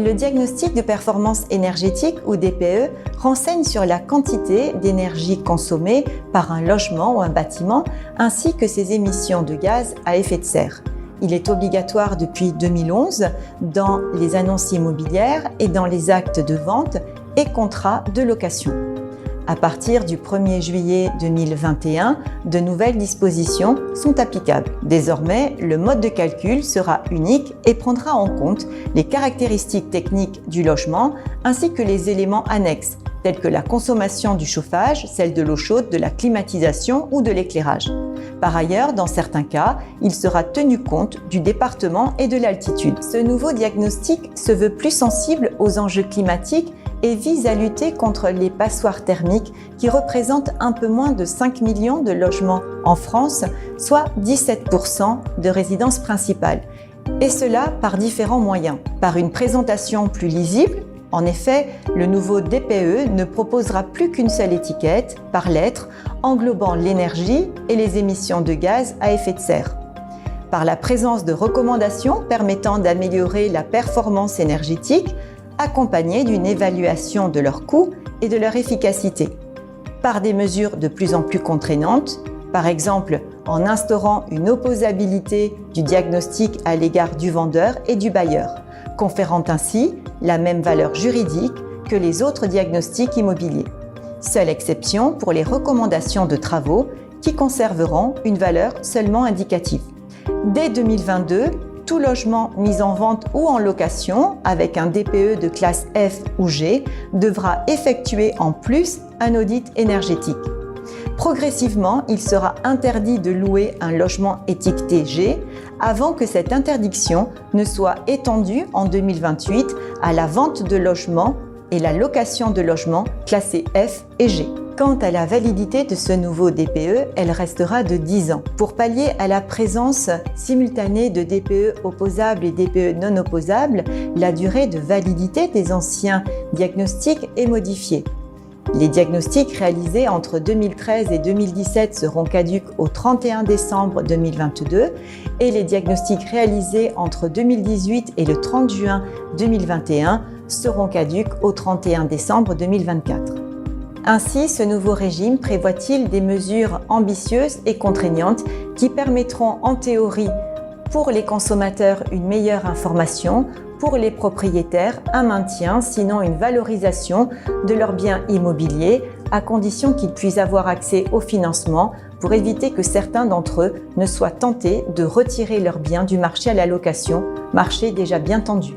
Le diagnostic de performance énergétique ou DPE renseigne sur la quantité d'énergie consommée par un logement ou un bâtiment ainsi que ses émissions de gaz à effet de serre. Il est obligatoire depuis 2011 dans les annonces immobilières et dans les actes de vente et contrats de location. À partir du 1er juillet 2021, de nouvelles dispositions sont applicables. Désormais, le mode de calcul sera unique et prendra en compte les caractéristiques techniques du logement ainsi que les éléments annexes, tels que la consommation du chauffage, celle de l'eau chaude, de la climatisation ou de l'éclairage. Par ailleurs, dans certains cas, il sera tenu compte du département et de l'altitude. Ce nouveau diagnostic se veut plus sensible aux enjeux climatiques et vise à lutter contre les passoires thermiques qui représentent un peu moins de 5 millions de logements en France, soit 17% de résidences principales. Et cela par différents moyens. Par une présentation plus lisible, en effet, le nouveau DPE ne proposera plus qu'une seule étiquette, par lettre, englobant l'énergie et les émissions de gaz à effet de serre. Par la présence de recommandations permettant d'améliorer la performance énergétique, accompagnées d'une évaluation de leurs coûts et de leur efficacité. Par des mesures de plus en plus contraignantes, par exemple en instaurant une opposabilité du diagnostic à l'égard du vendeur et du bailleur, conférant ainsi la même valeur juridique que les autres diagnostics immobiliers. Seule exception pour les recommandations de travaux qui conserveront une valeur seulement indicative. Dès 2022, tout logement mis en vente ou en location avec un DPE de classe F ou G devra effectuer en plus un audit énergétique. Progressivement, il sera interdit de louer un logement étiqueté G avant que cette interdiction ne soit étendue en 2028 à la vente de logements et la location de logements classés F et G. Quant à la validité de ce nouveau DPE, elle restera de 10 ans. Pour pallier à la présence simultanée de DPE opposables et DPE non opposables, la durée de validité des anciens diagnostics est modifiée. Les diagnostics réalisés entre 2013 et 2017 seront caducs au 31 décembre 2022 et les diagnostics réalisés entre 2018 et le 30 juin 2021 seront caducs au 31 décembre 2024. Ainsi, ce nouveau régime prévoit-il des mesures ambitieuses et contraignantes qui permettront en théorie pour les consommateurs une meilleure information, pour les propriétaires un maintien, sinon une valorisation de leurs biens immobiliers, à condition qu'ils puissent avoir accès au financement pour éviter que certains d'entre eux ne soient tentés de retirer leurs biens du marché à la location, marché déjà bien tendu.